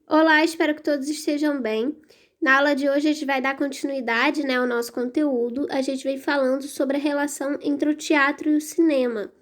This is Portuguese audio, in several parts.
Olá, espero que todos estejam bem. Na aula de hoje a gente vai dar continuidade, ao nosso conteúdo. A gente vem falando sobre a relação entre o teatro e o cinema.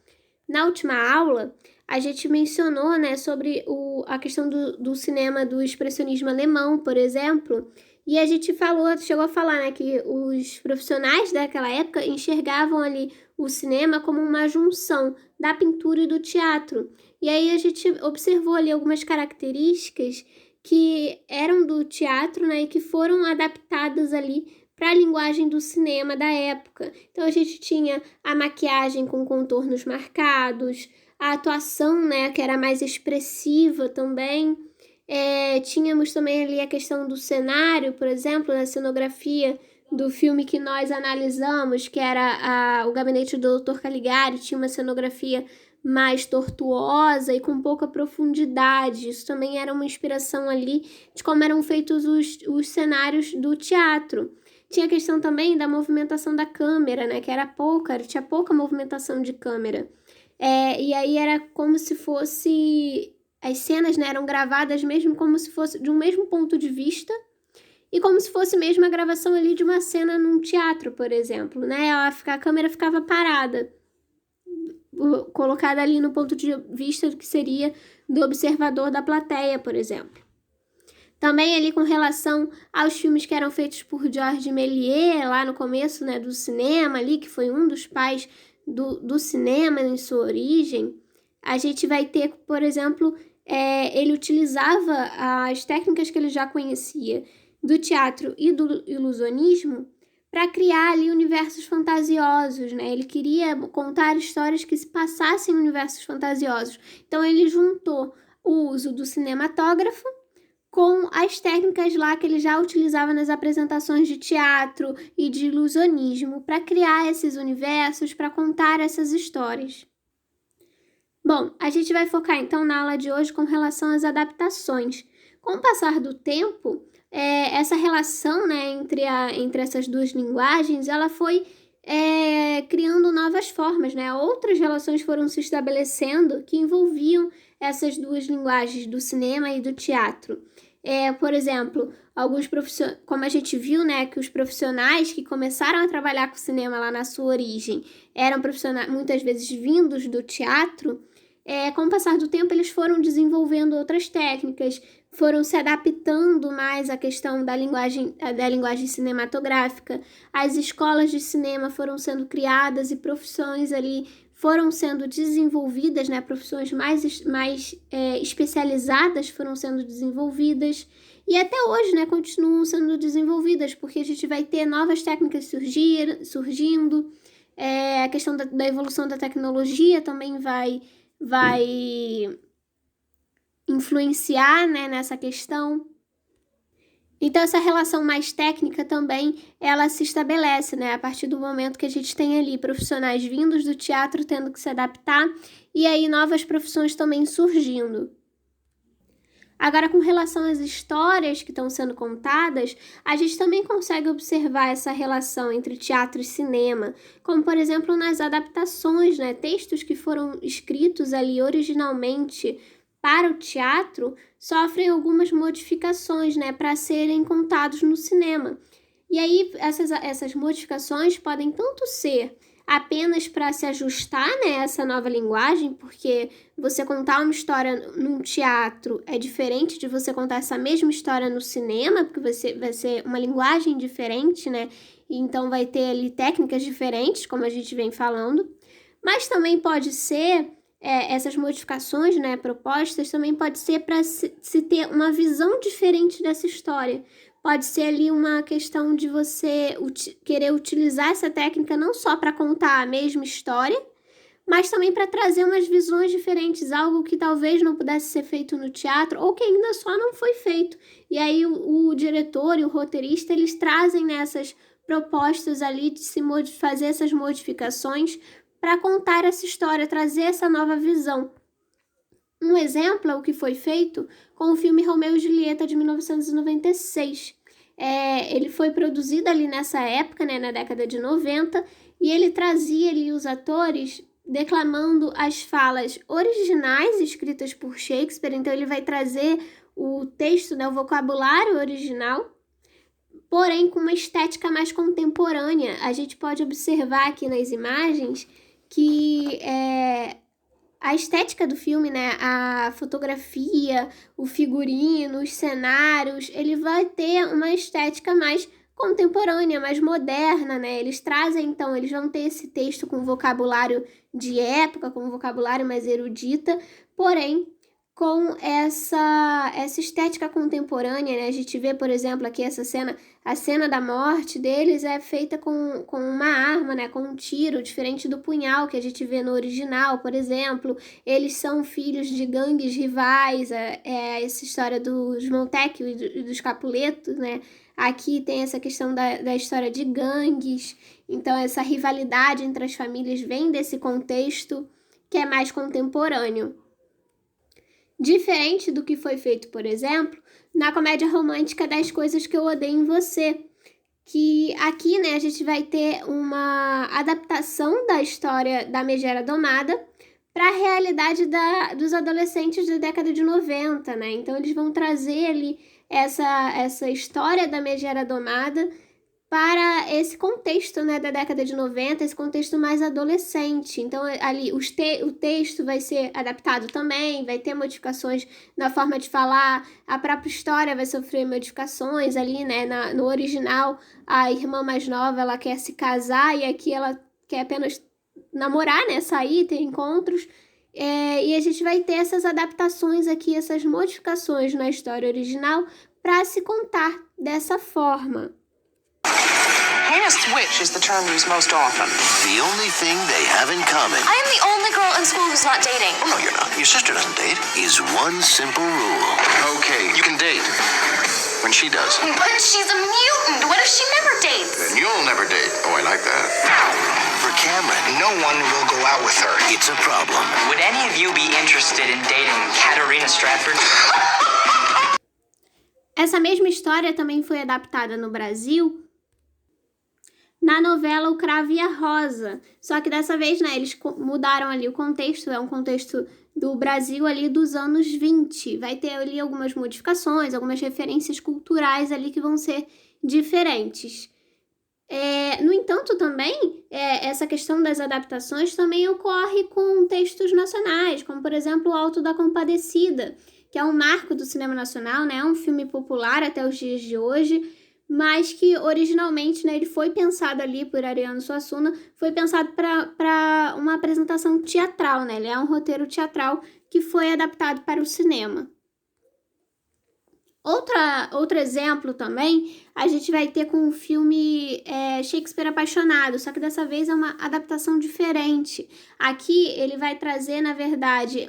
Na última aula, a gente mencionou, sobre a questão do cinema do expressionismo alemão, por exemplo, e a gente chegou a falar, que os profissionais daquela época enxergavam ali o cinema como uma junção da pintura e do teatro. E aí a gente observou ali algumas características que eram do teatro, e que foram adaptadas ali para a linguagem do cinema da época. Então a gente tinha a maquiagem com contornos marcados, a atuação, que era mais expressiva também. Tínhamos também ali a questão do cenário, por exemplo, na cenografia do filme que nós analisamos, que era o Gabinete do Dr. Caligari, tinha uma cenografia mais tortuosa e com pouca profundidade. Isso também era uma inspiração ali de como eram feitos os cenários do teatro. Tinha a questão também da movimentação da câmera, que era pouca, tinha pouca movimentação de câmera. E aí era como se fosse... As cenas, eram gravadas mesmo como se fosse de um mesmo ponto de vista e como se fosse mesmo a gravação ali de uma cena num teatro, por exemplo, a câmera ficava parada, colocada ali no ponto de vista que seria do observador da plateia, por exemplo. Também ali com relação aos filmes que eram feitos por Georges Méliès, lá no começo, do cinema ali, que foi um dos pais do cinema em sua origem, a gente vai ter, por exemplo, ele utilizava as técnicas que ele já conhecia do teatro e do ilusionismo para criar ali universos fantasiosos, Ele queria contar histórias que se passassem em universos fantasiosos. Então ele juntou o uso do cinematógrafo com as técnicas lá que ele já utilizava nas apresentações de teatro e de ilusionismo para criar esses universos, para contar essas histórias. Bom, a gente vai focar então na aula de hoje com relação às adaptações. Com o passar do tempo, essa relação, entre essas duas linguagens, ela foi criando novas formas, Outras relações foram se estabelecendo que envolviam essas duas linguagens do cinema e do teatro. Por exemplo, alguns profissionais, como a gente viu, que os profissionais que começaram a trabalhar com o cinema lá na sua origem eram profissionais muitas vezes vindos do teatro. Com o passar do tempo, eles foram desenvolvendo outras técnicas, foram se adaptando mais à questão da linguagem cinematográfica. As escolas de cinema foram sendo criadas e profissões ali foram sendo desenvolvidas, profissões mais especializadas foram sendo desenvolvidas. E até hoje, continuam sendo desenvolvidas, porque a gente vai ter novas técnicas surgindo. A questão da evolução da tecnologia também vai influenciar, nessa questão. Então, essa relação mais técnica também, ela se estabelece, a partir do momento que a gente tem ali profissionais vindos do teatro tendo que se adaptar e aí novas profissões também surgindo. Agora, com relação às histórias que estão sendo contadas, a gente também consegue observar essa relação entre teatro e cinema, como, por exemplo, nas adaptações, textos que foram escritos ali originalmente para o teatro sofrem algumas modificações, para serem contados no cinema. E aí, essas modificações podem tanto ser apenas para se ajustar, a essa nova linguagem, porque você contar uma história num teatro é diferente de você contar essa mesma história no cinema, porque vai ser uma linguagem diferente, E então vai ter ali técnicas diferentes, como a gente vem falando. Mas também pode ser, essas modificações, propostas, também pode ser para se ter uma visão diferente dessa história. Pode ser ali uma questão de você querer utilizar essa técnica não só para contar a mesma história, mas também para trazer umas visões diferentes, algo que talvez não pudesse ser feito no teatro ou que ainda só não foi feito. E aí o diretor e o roteirista, eles trazem nessas propostas ali de fazer essas modificações para contar essa história, trazer essa nova visão. Um exemplo é o que foi feito com o filme Romeu e Julieta de 1996. Ele foi produzido ali nessa época, na década de 90, e ele trazia ali os atores declamando as falas originais escritas por Shakespeare. Então ele vai trazer o texto, né, o vocabulário original, porém com uma estética mais contemporânea. A gente pode observar aqui nas imagens que a estética do filme, né, a fotografia, o figurino, os cenários, ele vai ter uma estética mais contemporânea, mais moderna, né? Eles trazem, então, eles vão ter esse texto com vocabulário de época, com vocabulário mais erudita, porém com essa estética contemporânea, né? A gente vê, por exemplo, aqui essa cena, a cena da morte deles é feita com uma arma, né? Com um tiro, diferente do punhal que a gente vê no original, por exemplo. Eles são filhos de gangues rivais, essa história dos Montecchio e dos Capuletos, né? Aqui tem essa questão da história de gangues, então essa rivalidade entre as famílias vem desse contexto que é mais contemporâneo. Diferente do que foi feito, por exemplo, na comédia romântica das Coisas que Eu Odeio em Você, que aqui, né, a gente vai ter uma adaptação da história da Megera Domada para a realidade dos adolescentes da década de 90, né? Então eles vão trazer ali essa história da Megera Domada para esse contexto, né, da década de 90, esse contexto mais adolescente. Então, ali, o texto vai ser adaptado também, vai ter modificações na forma de falar, a própria história vai sofrer modificações ali, né, no original, a irmã mais nova, ela quer se casar e aqui ela quer apenas namorar, né, sair, ter encontros, e a gente vai ter essas adaptações aqui, essas modificações na história original para se contar dessa forma. Hannah Switch is the term used most often. The only thing they have in common. I am the only girl in school who's not dating. Oh, no, you're not. Your sister doesn't date. Is one simple rule. Okay, you can date. When she does. But she's a mutant. What if she never dates? Then you'll never date. Oh, I like that. For Cameron, no one will go out with her. It's a problem. Would any of you be interested in dating Katarina Stratford? Essa mesma história também foi adaptada no Brasil na novela O Cravo e a Rosa. Só que dessa vez, né, eles mudaram ali o contexto, é um contexto do Brasil ali dos anos 20. Vai ter ali algumas modificações, algumas referências culturais ali que vão ser diferentes. No entanto, também, essa questão das adaptações também ocorre com textos nacionais, como, por exemplo, O Alto da Compadecida, que é um marco do cinema nacional, né? É um filme popular até os dias de hoje, mas que originalmente, né, ele foi pensado ali por Ariano Suassuna, foi pensado para uma apresentação teatral, né? Ele é um roteiro teatral que foi adaptado para o cinema. Outro exemplo também, a gente vai ter com o filme Shakespeare Apaixonado, só que dessa vez é uma adaptação diferente. Aqui ele vai trazer, na verdade,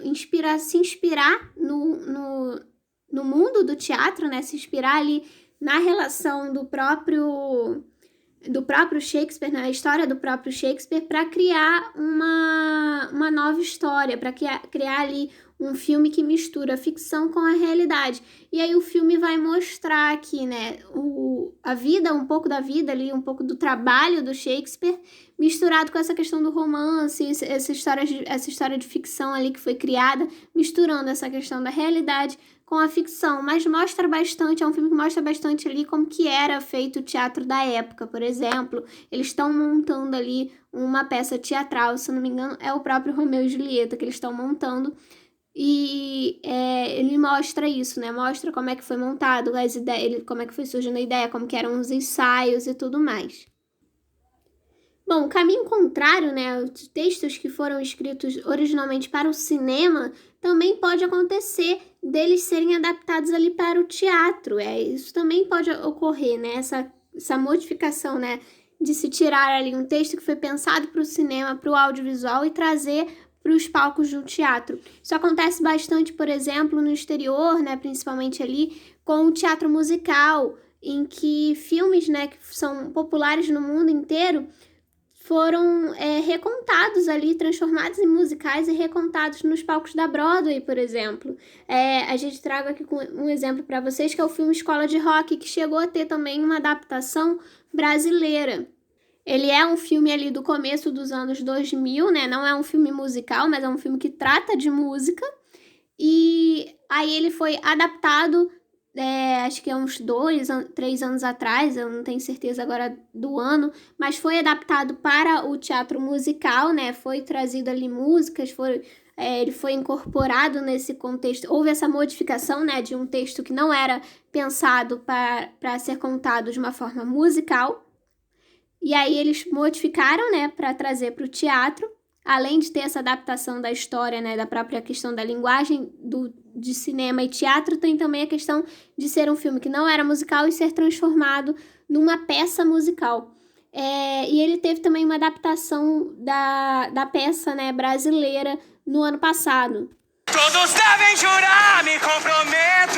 se inspirar no mundo do teatro, né? Se inspirar ali na relação do próprio Shakespeare, na história do próprio Shakespeare, para criar uma nova história, para criar ali um filme que mistura a ficção com a realidade. E aí o filme vai mostrar aqui, né, a vida, um pouco da vida ali, um pouco do trabalho do Shakespeare, misturado com essa questão do romance, essa história de ficção ali que foi criada, misturando essa questão da realidade com a ficção, mas mostra bastante, é um filme que mostra bastante ali como que era feito o teatro da época, por exemplo. Eles estão montando ali uma peça teatral, se não me engano, é o próprio Romeu e Julieta que eles estão montando, e ele mostra isso, né? Mostra como é que foi montado, as ideias, como é que foi surgindo a ideia, como que eram os ensaios e tudo mais. Bom, o caminho contrário, né, os textos que foram escritos originalmente para o cinema, também pode acontecer deles serem adaptados ali para o teatro. Isso também pode ocorrer, né, essa modificação, né, de se tirar ali um texto que foi pensado para o cinema, para o audiovisual e trazer para os palcos do teatro. Isso acontece bastante, por exemplo, no exterior, né, principalmente ali com o teatro musical, em que filmes, né, que são populares no mundo inteiro, foram recontados ali, transformados em musicais e recontados nos palcos da Broadway, por exemplo. A gente traga aqui um exemplo para vocês, que é o filme Escola de Rock, que chegou a ter também uma adaptação brasileira. Ele é um filme ali do começo dos anos 2000, né? Não é um filme musical, mas é um filme que trata de música. E aí ele foi adaptado, acho que há uns 2, 3 anos atrás, eu não tenho certeza agora do ano, mas foi adaptado para o teatro musical, né? Foi trazido ali músicas, ele foi incorporado nesse contexto. Houve essa modificação, né, de um texto que não era pensado para ser contado de uma forma musical. E aí eles modificaram, né, para trazer para o teatro. Além de ter essa adaptação da história, né, da própria questão da linguagem de cinema e teatro, tem também a questão de ser um filme que não era musical e ser transformado numa peça musical. E ele teve também uma adaptação da peça, né, brasileira no ano passado. Todos devem jurar, me comprometo